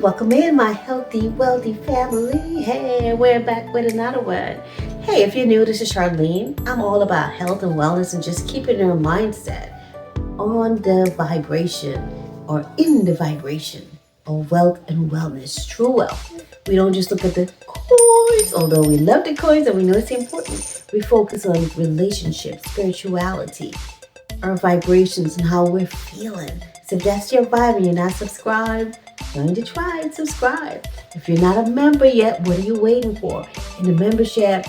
welcome in my healthy, wealthy family. Hey, we're back with another one. Hey, if you're new, this is Charlene. I'm all about health and wellness and just keeping your mindset on the vibration or in the vibration of wealth and wellness, true wealth. We don't just look at the coins, although we love the coins and we know it's important. We focus on relationships, spirituality, our vibrations, and how we're feeling. So if that's your vibe and you're not subscribed, join the tribe, subscribe. If you're not a member yet, what are you waiting for? In the membership,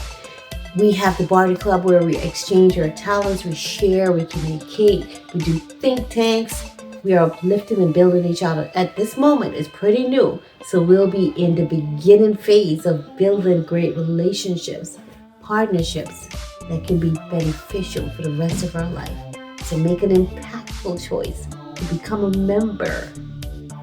we have the Barter Club where we exchange our talents, we share, we communicate, we do think tanks. We are uplifting and building each other. At this moment, it's pretty new. So we'll be in the beginning phase of building great relationships, partnerships that can be beneficial for the rest of our life. So make an impactful choice to become a member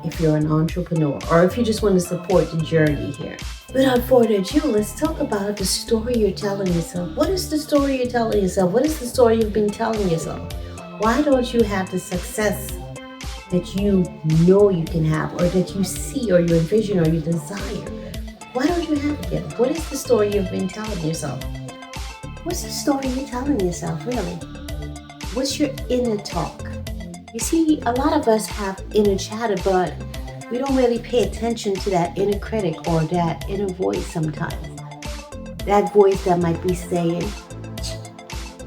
if you're an entrepreneur or if you just want to support the journey here. Without further ado, let's talk about the story you're telling yourself. What is the story you're telling yourself? What is the story you've been telling yourself? Why don't you have the success that you know you can have, or that you see, or you envision, or you desire? Why don't you have it yet? What is the story you've been telling yourself? What's the story you're telling yourself, really? What's your inner talk? You see, a lot of us have inner chatter, but we don't really pay attention to that inner critic or that inner voice sometimes. That voice that might be saying,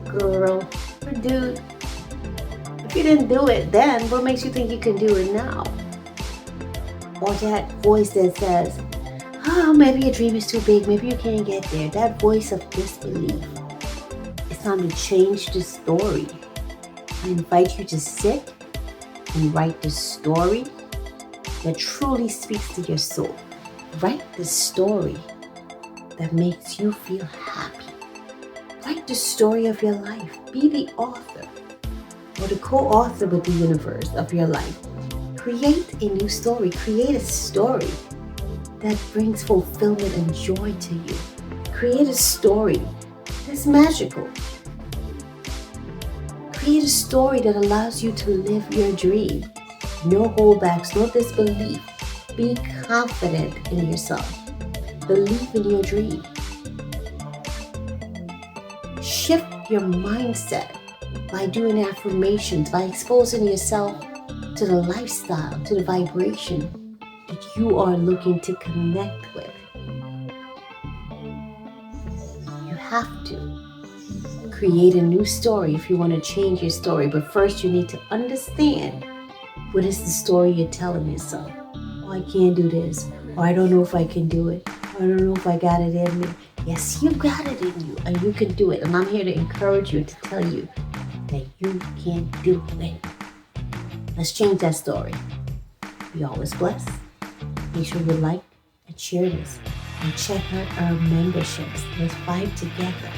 girl or dude, if you didn't do it then, what makes you think you can do it now? Or that voice that says, oh, maybe your dream is too big, maybe you can't get there. That voice of disbelief. It's time to change the story. I invite you to sit and write the story that truly speaks to your soul. Write the story that makes you feel happy. Write the story of your life. Be the author or the co-author with the universe of your life. Create a new story. Create a story that brings fulfillment and joy to you. Create a story that's magical. Create a story that allows you to live your dream. No holdbacks, no disbelief. Be confident in yourself. Believe in your dream. Shift your mindset by doing affirmations, by exposing yourself to the lifestyle, to the vibration that you are looking to connect with. You have to create a new story if you want to change your story. But first you need to understand, what is the story you're telling yourself? Oh, I can't do this. Or I don't know if I can do it. Or I don't know if I got it in me. Yes, you got it in you and you can do it. And I'm here to encourage you, to tell you that you can do it. Let's change that story. Be always blessed. Make sure you like and share this. And check out our memberships. Let's vibe together.